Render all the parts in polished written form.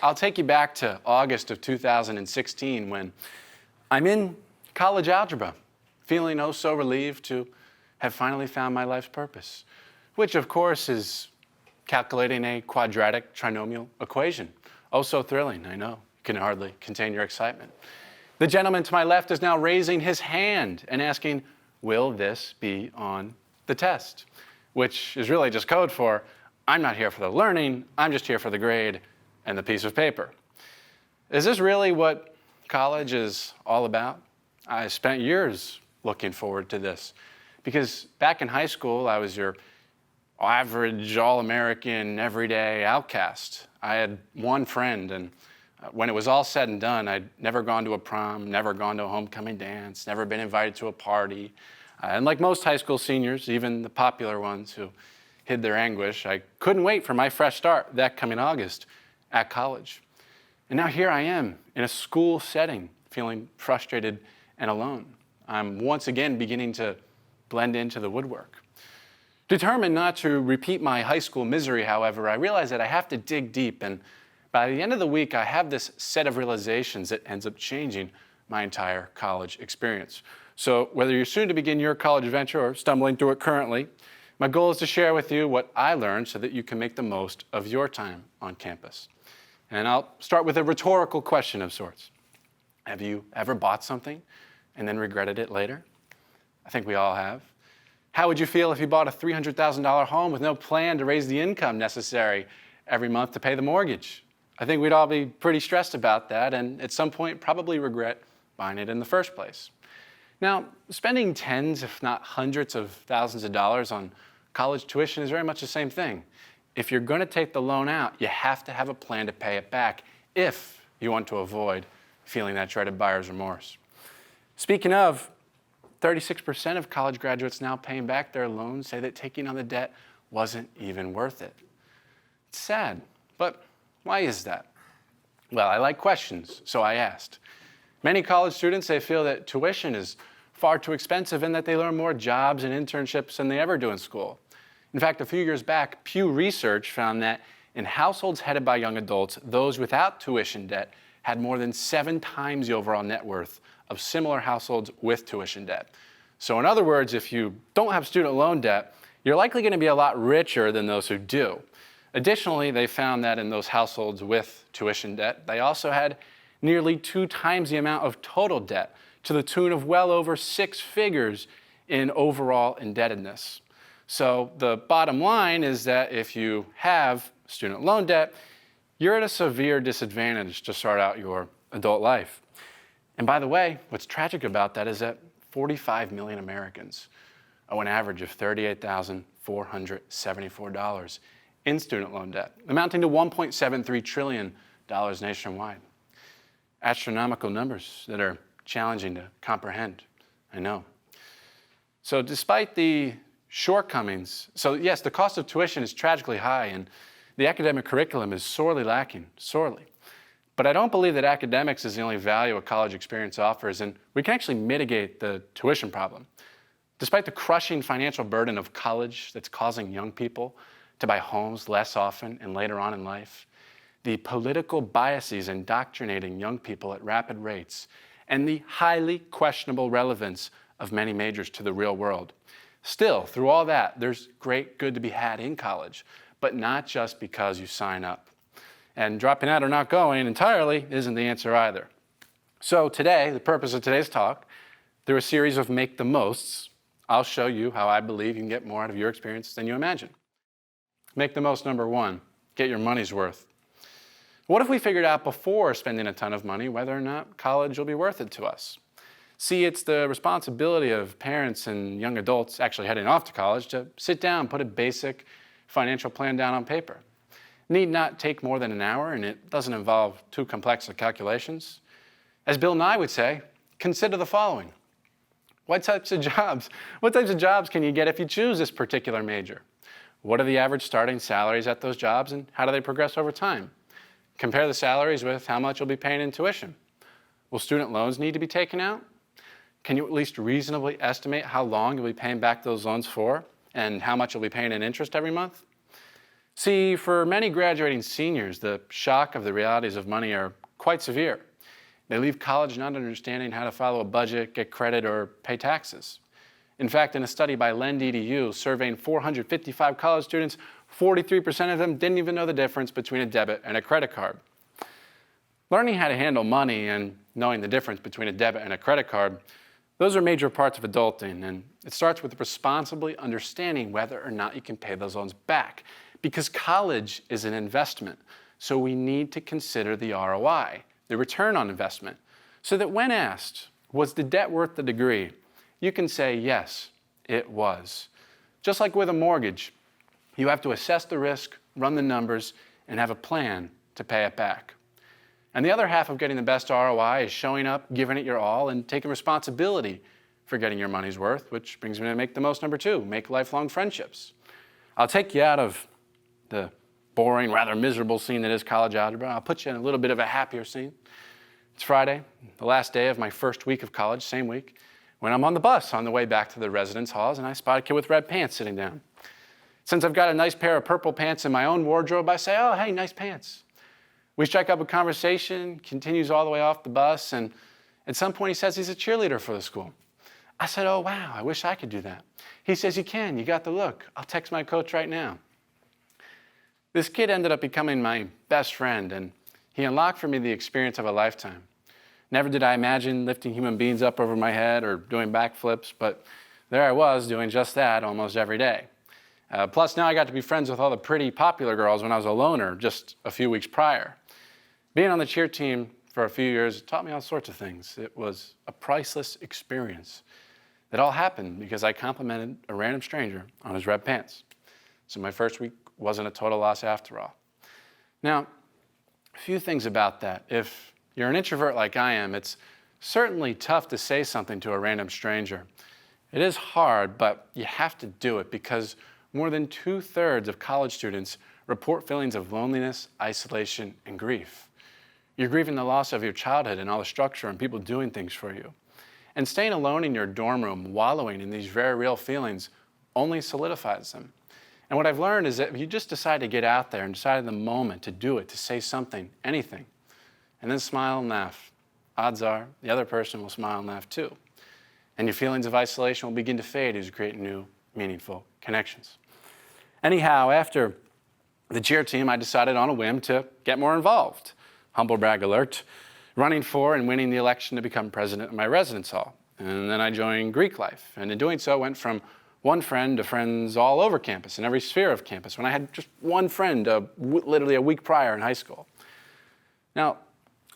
I'll take you back to August of 2016 when I'm in college algebra, feeling oh so relieved to have finally found my life's purpose, which of course is calculating a quadratic trinomial equation. Oh so thrilling, I know. You can hardly contain your excitement. The gentleman to my left is now raising his hand and asking, will this be on the test? Which is really just code for, I'm not here for the learning, I'm just here for the grade and the piece of paper. Is this really what college is all about? I spent years looking forward to this because back in high school, I was your average, all-American, everyday outcast. I had one friend, and when it was all said and done, I'd never gone to a prom, never gone to a homecoming dance, never been invited to a party. And like most high school seniors, even the popular ones who hid their anguish, I couldn't wait for my fresh start that coming August at college. And now here I am in a school setting, feeling frustrated and alone. I'm once again beginning to blend into the woodwork. Determined not to repeat my high school misery, however, I realize that I have to dig deep, and by the end of the week, I have this set of realizations that ends up changing my entire college experience. So whether you're soon to begin your college adventure or stumbling through it currently, my goal is to share with you what I learned so that you can make the most of your time on campus. And I'll start with a rhetorical question of sorts. Have you ever bought something and then regretted it later? I think we all have. How would you feel if you bought a $300,000 home with no plan to raise the income necessary every month to pay the mortgage? I think we'd all be pretty stressed about that and at some point probably regret buying it in the first place. Now, spending tens, if not hundreds of thousands of dollars on college tuition is very much the same thing. If you're going to take the loan out, you have to have a plan to pay it back if you want to avoid feeling that dreaded buyer's remorse. Speaking of, 36% of college graduates now paying back their loans say that taking on the debt wasn't even worth it. It's sad, but why is that? Well, I like questions, so I asked. Many college students, they feel that tuition is far too expensive and that they learn more jobs and internships than they ever do in school. In fact, a few years back, Pew Research found that in households headed by young adults, those without tuition debt had more than 7 times the overall net worth of similar households with tuition debt. So in other words, if you don't have student loan debt, you're likely going to be a lot richer than those who do. Additionally, they found that in those households with tuition debt, they also had nearly 2 times the amount of total debt, to the tune of well over 6 figures in overall indebtedness. So the bottom line is that if you have student loan debt, you're at a severe disadvantage to start out your adult life. And by the way, what's tragic about that is that 45 million Americans owe an average of $38,474 in student loan debt, amounting to $1.73 trillion nationwide. Astronomical numbers that are challenging to comprehend, I know. So despite the shortcomings, so yes, the cost of tuition is tragically high and the academic curriculum is sorely lacking, sorely. But I don't believe that academics is the only value a college experience offers, and we can actually mitigate the tuition problem. Despite the crushing financial burden of college that's causing young people to buy homes less often and later on in life, the political biases indoctrinating young people at rapid rates, and the highly questionable relevance of many majors to the real world. Still, through all that, there's great good to be had in college, but not just because you sign up. And dropping out or not going entirely isn't the answer either. So today, the purpose of today's talk, through a series of make the mosts, I'll show you how I believe you can get more out of your experience than you imagine. Make the most number 1, get your money's worth. What if we figured out before spending a ton of money whether or not college will be worth it to us? See, it's the responsibility of parents and young adults actually heading off to college to sit down, put a basic financial plan down on paper. It need not take more than an hour, and it doesn't involve too complex of calculations. As Bill Nye would say, consider the following. What types of jobs can you get if you choose this particular major? What are the average starting salaries at those jobs, and how do they progress over time? Compare the salaries with how much you'll be paying in tuition. Will student loans need to be taken out? Can you at least reasonably estimate how long you'll be paying back those loans for and how much you'll be paying in interest every month? See, for many graduating seniors, the shock of the realities of money are quite severe. They leave college not understanding how to follow a budget, get credit, or pay taxes. In fact, in a study by LendEDU surveying 455 college students, 43% of them didn't even know the difference between a debit and a credit card. Learning how to handle money and knowing the difference between a debit and a credit card, those are major parts of adulting, and it starts with responsibly understanding whether or not you can pay those loans back. Because college is an investment, so we need to consider the ROI, the return on investment, so that when asked, was the debt worth the degree, you can say, yes, it was. Just like with a mortgage, you have to assess the risk, run the numbers, and have a plan to pay it back. And the other half of getting the best ROI is showing up, giving it your all, and taking responsibility for getting your money's worth, which brings me to make the most number 2, make lifelong friendships. I'll take you out of the boring, rather miserable scene that is college algebra. I'll put you in a little bit of a happier scene. It's Friday, the last day of my first week of college, same week, when I'm on the bus on the way back to the residence halls, and I spot a kid with red pants sitting down. Since I've got a nice pair of purple pants in my own wardrobe, I say, oh, hey, nice pants. We strike up a conversation, continues all the way off the bus, and at some point he says he's a cheerleader for the school. I said, oh, wow, I wish I could do that. He says, you can, you got the look. I'll text my coach right now. This kid ended up becoming my best friend, and he unlocked for me the experience of a lifetime. Never did I imagine lifting human beings up over my head or doing backflips, but there I was doing just that almost every day. Plus, now I got to be friends with all the pretty popular girls when I was a loner just a few weeks prior. Being on the cheer team for a few years taught me all sorts of things. It was a priceless experience. That all happened because I complimented a random stranger on his red pants. So my first week wasn't a total loss after all. Now, a few things about that. If you're an introvert like I am, it's certainly tough to say something to a random stranger. It is hard, but you have to do it because more than 2/3 of college students report feelings of loneliness, isolation, and grief. You're grieving the loss of your childhood and all the structure and people doing things for you. And staying alone in your dorm room, wallowing in these very real feelings, only solidifies them. And what I've learned is that if you just decide to get out there and decide in the moment to do it, to say something, anything, and then smile and laugh, odds are the other person will smile and laugh too. And your feelings of isolation will begin to fade as you create new, meaningful connections. Anyhow, after the cheer team, I decided on a whim to get more involved. Humble brag alert, running for and winning the election to become president of my residence hall. And then I joined Greek life. And in doing so, went from one friend to friends all over campus, in every sphere of campus, when I had just one friend literally a week prior in high school. Now,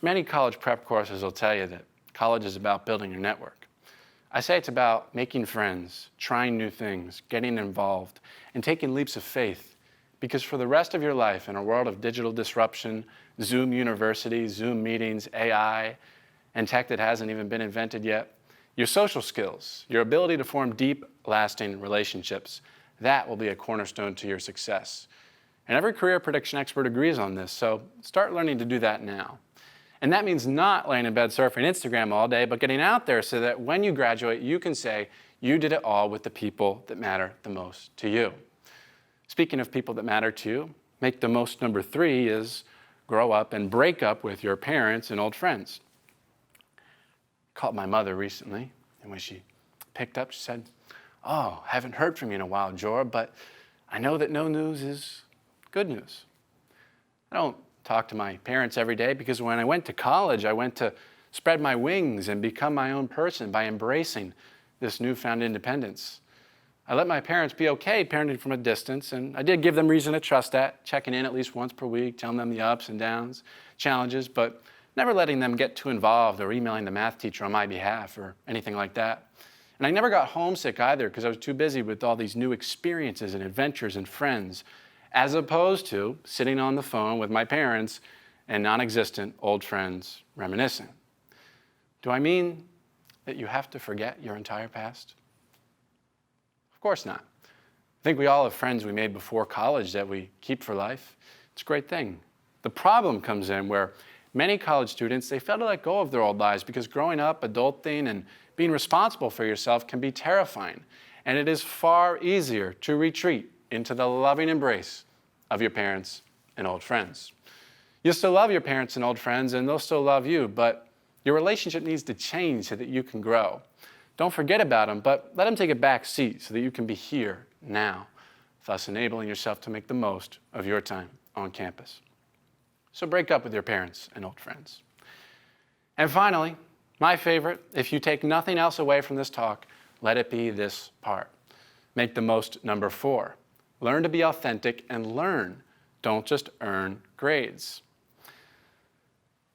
many college prep courses will tell you that college is about building your network. I say it's about making friends, trying new things, getting involved, and taking leaps of faith. Because for the rest of your life, in a world of digital disruption, Zoom University, Zoom meetings, AI, and tech that hasn't even been invented yet, your social skills, your ability to form deep, lasting relationships, that will be a cornerstone to your success. And every career prediction expert agrees on this, so start learning to do that now. And that means not laying in bed surfing Instagram all day, but getting out there so that when you graduate, you can say you did it all with the people that matter the most to you. Speaking of people that matter to you, make the most number 3 is grow up and break up with your parents and old friends. I called my mother recently, and when she picked up, she said, oh, haven't heard from you in a while, Jor, but I know that no news is good news. I don't talk to my parents every day because when I went to college, I went to spread my wings and become my own person by embracing this newfound independence. I let my parents be okay parenting from a distance, and I did give them reason to trust that, checking in at least once per week, telling them the ups and downs, challenges, but never letting them get too involved or emailing the math teacher on my behalf or anything like that. And I never got homesick either because I was too busy with all these new experiences and adventures and friends, as opposed to sitting on the phone with my parents and non-existent old friends reminiscing. Do I mean that you have to forget your entire past? Of course not. I think we all have friends we made before college that we keep for life. It's a great thing. The problem comes in where many college students, they fail to let go of their old lives because growing up, adulting, and being responsible for yourself can be terrifying. And it is far easier to retreat into the loving embrace of your parents and old friends. You'll still love your parents and old friends, and they'll still love you, but your relationship needs to change so that you can grow. Don't forget about them, but let them take a back seat so that you can be here now, thus enabling yourself to make the most of your time on campus. So break up with your parents and old friends. And finally, my favorite, if you take nothing else away from this talk, let it be this part. Make the most number 4. Learn to be authentic and learn. Don't just earn grades.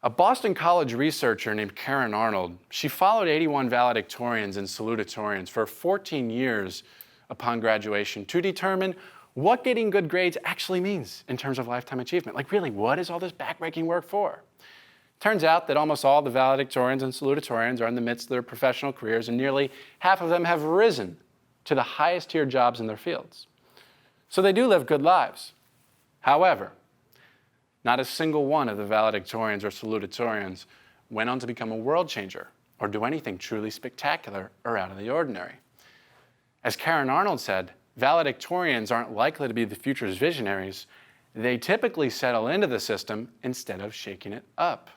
A Boston College researcher named Karen Arnold, she followed 81 valedictorians and salutatorians for 14 years upon graduation to determine what getting good grades actually means in terms of lifetime achievement. Like really, what is all this backbreaking work for? Turns out that almost all the valedictorians and salutatorians are in the midst of their professional careers, and nearly half of them have risen to the highest tier jobs in their fields. So they do live good lives. However, not a single one of the valedictorians or salutatorians went on to become a world changer or do anything truly spectacular or out of the ordinary. As Karen Arnold said, valedictorians aren't likely to be the future's visionaries. They typically settle into the system instead of shaking it up.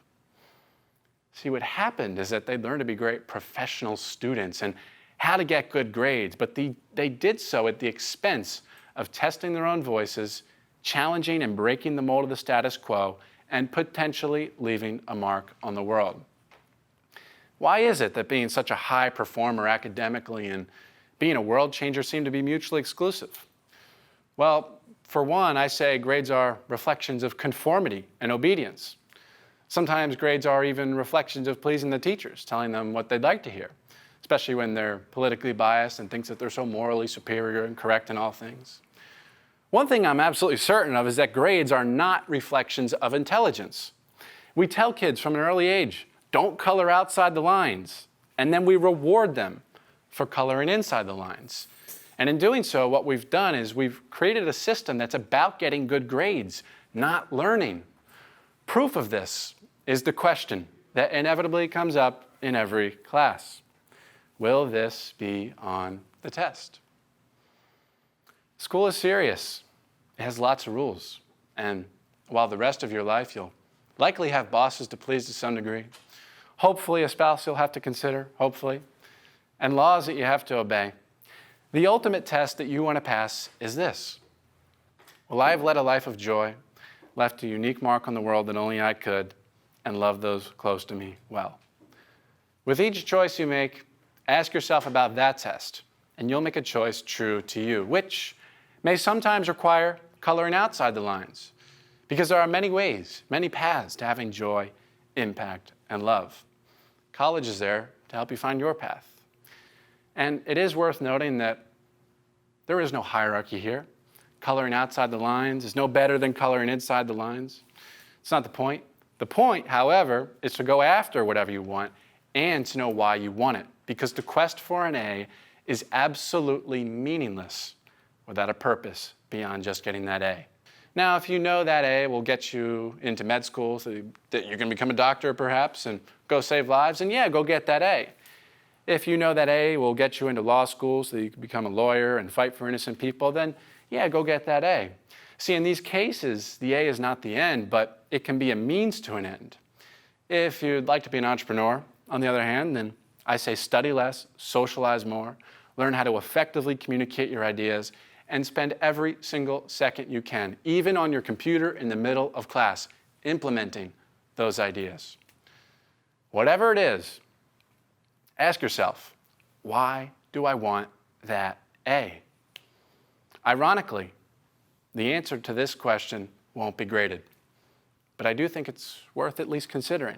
See, what happened is that they learned to be great professional students and how to get good grades, but they did so at the expense of testing their own voices, challenging and breaking the mold of the status quo, and potentially leaving a mark on the world. Why is it that being such a high performer academically and being a world changer seem to be mutually exclusive? Well, for one, I say grades are reflections of conformity and obedience. Sometimes grades are even reflections of pleasing the teachers, telling them what they'd like to hear, especially when they're politically biased and thinks that they're so morally superior and correct in all things. One thing I'm absolutely certain of is that grades are not reflections of intelligence. We tell kids from an early age, don't color outside the lines, and then we reward them for coloring inside the lines. And in doing so, what we've done is we've created a system that's about getting good grades, not learning. Proof of this is the question that inevitably comes up in every class. Will this be on the test? School is serious. It has lots of rules. And while the rest of your life you'll likely have bosses to please to some degree, hopefully a spouse you'll have to consider, hopefully, and laws that you have to obey, the ultimate test that you want to pass is this. Will I have led a life of joy, left a unique mark on the world that only I could, and loved those close to me well? With each choice you make, ask yourself about that test, and you'll make a choice true to you, which may sometimes require coloring outside the lines, because there are many ways, many paths to having joy, impact, and love. College is there to help you find your path. And it is worth noting that there is no hierarchy here. Coloring outside the lines is no better than coloring inside the lines. It's not the point. The point, however, is to go after whatever you want and to know why you want it, because the quest for an A is absolutely meaningless without a purpose beyond just getting that A. Now, if you know that A will get you into med school so that you're going to become a doctor perhaps and go save lives, then yeah, go get that A. If you know that A will get you into law school so that you can become a lawyer and fight for innocent people, then yeah, go get that A. See, in these cases, the A is not the end, but it can be a means to an end. If you'd like to be an entrepreneur, on the other hand, then I say study less, socialize more, learn how to effectively communicate your ideas, and spend every single second you can, even on your computer in the middle of class, implementing those ideas. Whatever it is, ask yourself, why do I want that A? Ironically, the answer to this question won't be graded, but I do think it's worth at least considering.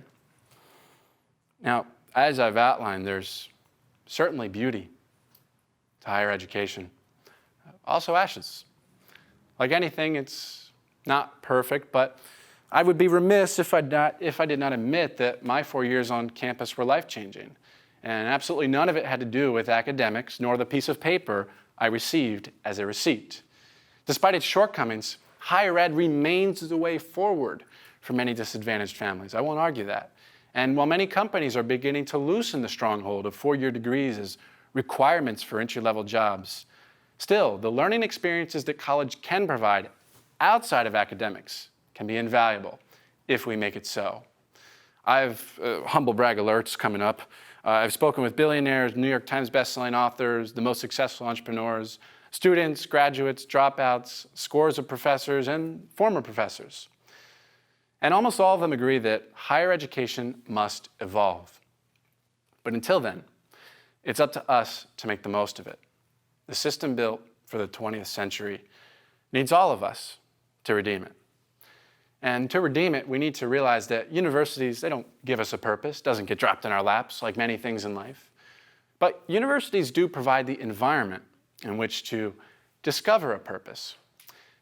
Now, as I've outlined, there's certainly beauty to higher education. Also ashes. Like anything, it's not perfect, but I would be remiss if I did not admit that my 4 years on campus were life-changing. And absolutely none of it had to do with academics, nor the piece of paper I received as a receipt. Despite its shortcomings, higher ed remains the way forward for many disadvantaged families. I won't argue that. And while many companies are beginning to loosen the stronghold of four-year degrees as requirements for entry-level jobs, still, the learning experiences that college can provide outside of academics can be invaluable if we make it so. I've humble brag alerts coming up. I've spoken with billionaires, New York Times bestselling authors, the most successful entrepreneurs, students, graduates, dropouts, scores of professors, and former professors. And almost all of them agree that higher education must evolve. But until then, it's up to us to make the most of it. The system built for the 20th century needs all of us to redeem it. And to redeem it, we need to realize that universities, they don't give us a purpose, doesn't get dropped in our laps like many things in life. But universities do provide the environment in which to discover a purpose.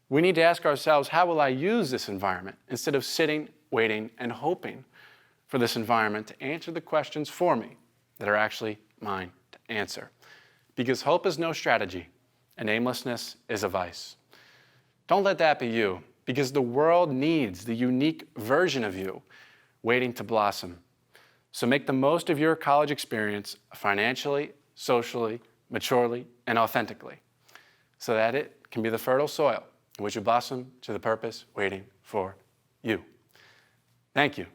We need to ask ourselves, how will I use this environment instead of sitting, waiting, and hoping for this environment to answer the questions for me that are actually mine to answer. Because hope is no strategy, and aimlessness is a vice. Don't let that be you, because the world needs the unique version of you waiting to blossom. So make the most of your college experience financially, socially, maturely, and authentically, so that it can be the fertile soil in which you blossom to the purpose waiting for you. Thank you.